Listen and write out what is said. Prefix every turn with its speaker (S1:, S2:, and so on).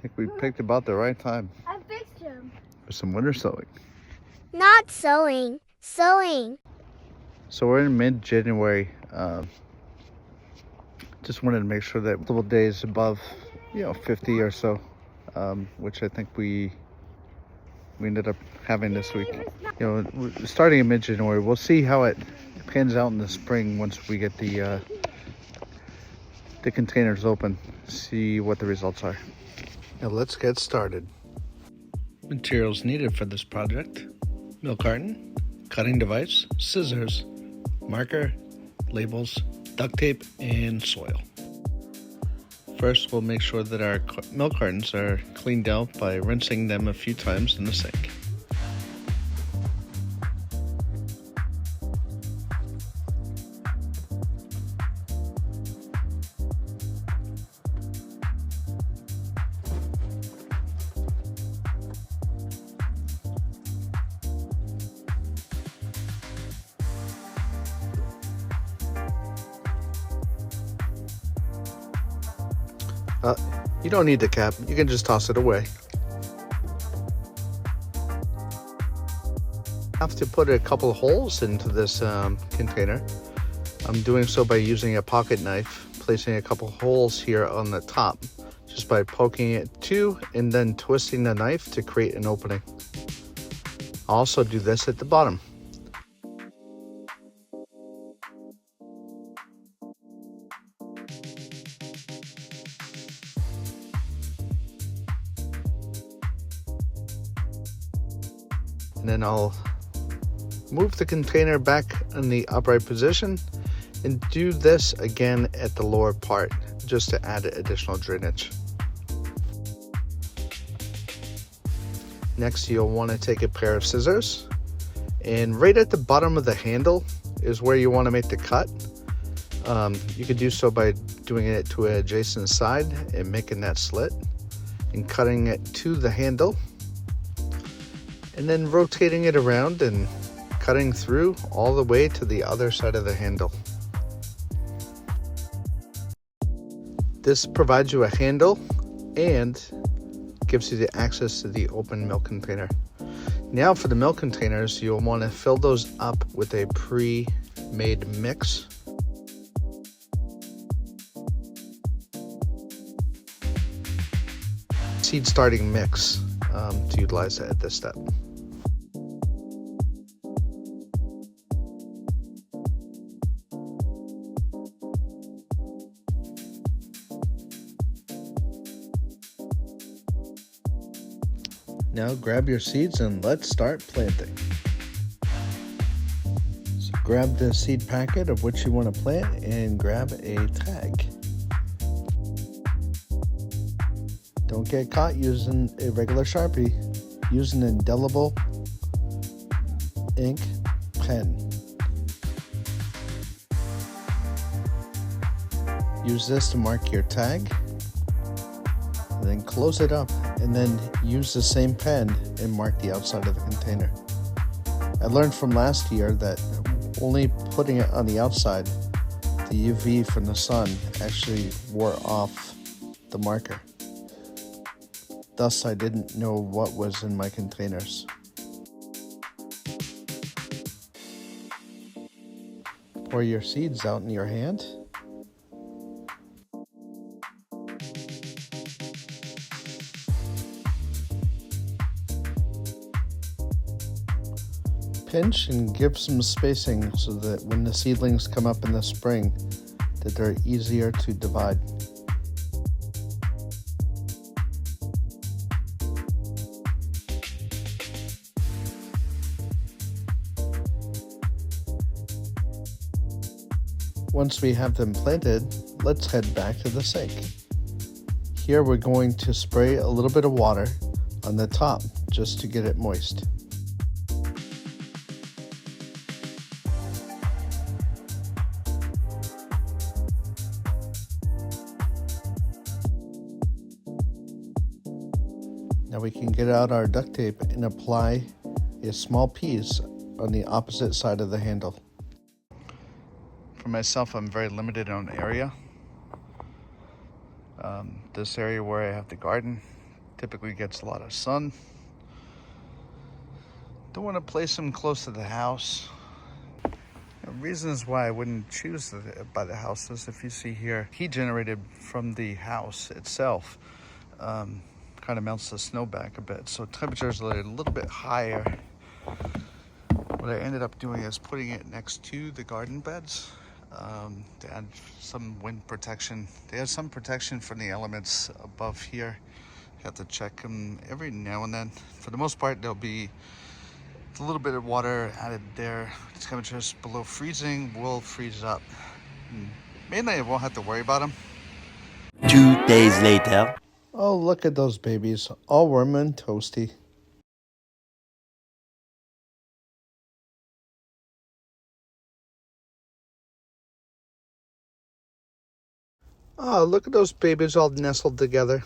S1: I think we picked about the right time
S2: I fixed him.
S1: for some winter sowing.
S2: Not sewing, sewing.
S1: So we're in mid-January. Just wanted to make sure that a couple days above, 50 or so, which I think we ended up having this week. Starting in mid-January, we'll see how it pans out in the spring once we get the containers open, see what the results are. Now let's get started. Materials needed for this project: milk carton, cutting device, scissors, marker, labels, duct tape, and soil. First, we'll make sure that our milk cartons are cleaned out by rinsing them a few times in the sink. You don't need the cap, you can just toss it away. I have to put a couple holes into this container. I'm doing so by using a pocket knife, placing a couple holes here on the top, just by poking it too, and then twisting the knife to create an opening. I'll also do this at the bottom. And then I'll move the container back in the upright position and do this again at the lower part just to add additional drainage. Next, you'll want to take a pair of scissors, and right at the bottom of the handle is where you want to make the cut. You could do so by doing it to an adjacent side and making that slit and cutting it to the handle, and then rotating it around and cutting through all the way to the other side of the handle. This provides you a handle and gives you the access to the open milk container. Now for the milk containers, you'll want to fill those up with a pre-made mix. Seed starting mix to utilize it at this step. Now grab your seeds and let's start planting. So grab the seed packet of which you want to plant and grab a tag. Don't get caught using a regular Sharpie. Use an indelible ink pen. Use this to mark your tag, and then close it up, and then use the same pen and mark the outside of the container. I learned from last year that only putting it on the outside, the UV from the sun actually wore off the marker. Thus, I didn't know what was in my containers. Pour your seeds out in your hand. Pinch and give some spacing so that when the seedlings come up in the spring, that they're easier to divide. Once we have them planted, let's head back to the sink. Here we're going to spray a little bit of water on the top just to get it moist. Now we can get out our duct tape and apply a small piece on the opposite side of the handle. For myself, I'm very limited on area. This area where I have the garden Typically gets a lot of sun. Don't want to place them close to the house. The reasons why I wouldn't choose by the house is if you see here, heat generated from the house itself kind of melts the snow back a bit. So temperatures are a little bit higher. What I ended up doing is putting it next to the garden beds to add some wind protection. They have some protection from the elements above here. You have to check them every now and then. For the most part, there'll be a little bit of water added there. Temperatures below freezing will freeze up. Mainly I won't have to worry about them.
S3: 2 days later.
S1: Oh, look at those babies, all warm and toasty. Oh, look at those babies all nestled together.